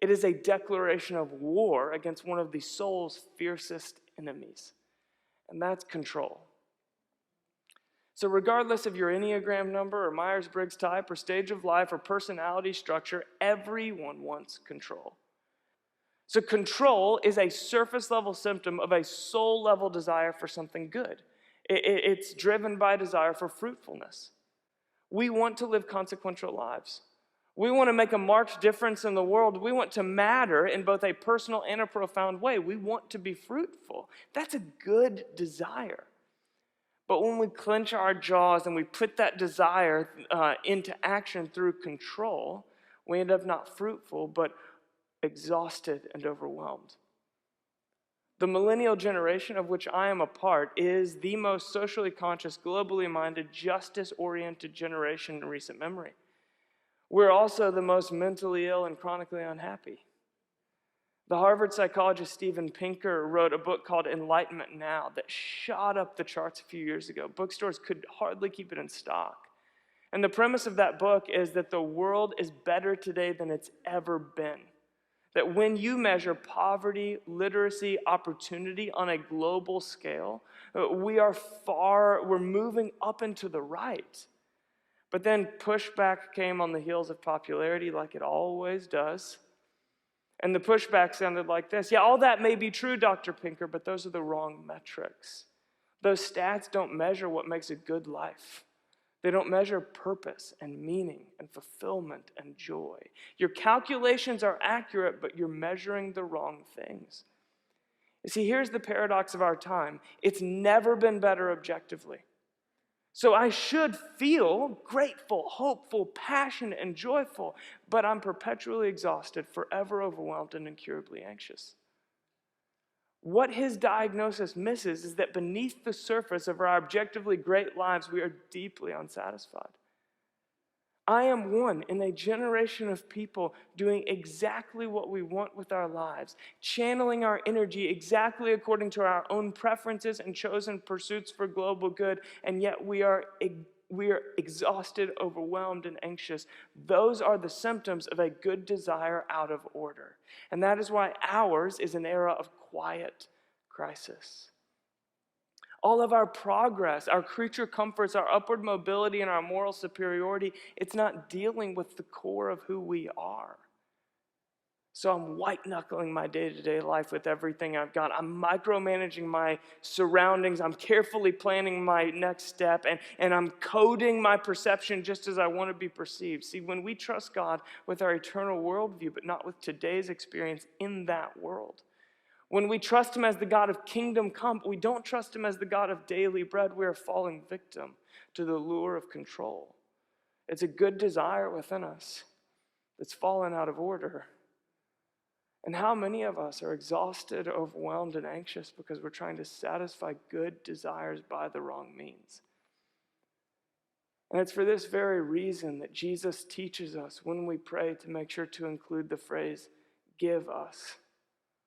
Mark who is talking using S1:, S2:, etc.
S1: It is a declaration of war against one of the soul's fiercest enemies, and that's control. So regardless of your Enneagram number or Myers-Briggs type or stage of life or personality structure, everyone wants control. So control is a surface-level symptom of a soul-level desire for something good. It's driven by desire for fruitfulness. We want to live consequential lives. We want to make a marked difference in the world. We want to matter in both a personal and a profound way. We want to be fruitful. That's a good desire. But when we clench our jaws and we put that desire into action through control, we end up not fruitful, but exhausted and overwhelmed. The millennial generation, of which I am a part, is the most socially conscious, globally minded, justice-oriented generation in recent memory. We're also the most mentally ill and chronically unhappy. The Harvard psychologist Steven Pinker wrote a book called Enlightenment Now that shot up the charts a few years ago. Bookstores could hardly keep it in stock. And the premise of that book is that the world is better today than it's ever been. That when you measure poverty, literacy, opportunity on a global scale, we're moving up and to the right. But then pushback came on the heels of popularity, like it always does. And the pushback sounded like this: yeah, all that may be true, Dr. Pinker, but those are the wrong metrics. Those stats don't measure what makes a good life. They don't measure purpose and meaning and fulfillment and joy. Your calculations are accurate, but you're measuring the wrong things. You see, here's the paradox of our time. It's never been better objectively. So I should feel grateful, hopeful, passionate, and joyful, but I'm perpetually exhausted, forever overwhelmed, and incurably anxious. What his diagnosis misses is that beneath the surface of our objectively great lives, we are deeply unsatisfied. I am one in a generation of people doing exactly what we want with our lives, channeling our energy exactly according to our own preferences and chosen pursuits for global good, and yet we are exhausted, overwhelmed, and anxious. Those are the symptoms of a good desire out of order. And that is why ours is an era of quiet crisis. All of our progress, our creature comforts, our upward mobility, and our moral superiority, it's not dealing with the core of who we are. So I'm white-knuckling my day-to-day life with everything I've got. I'm micromanaging my surroundings. I'm carefully planning my next step, and I'm coding my perception just as I want to be perceived. See, when we trust God with our eternal worldview, but not with today's experience in that world, when we trust him as the God of kingdom come, but we don't trust him as the God of daily bread, we are falling victim to the lure of control. It's a good desire within us that's fallen out of order. And how many of us are exhausted, overwhelmed, and anxious because we're trying to satisfy good desires by the wrong means? And it's for this very reason that Jesus teaches us when we pray to make sure to include the phrase, "Give us."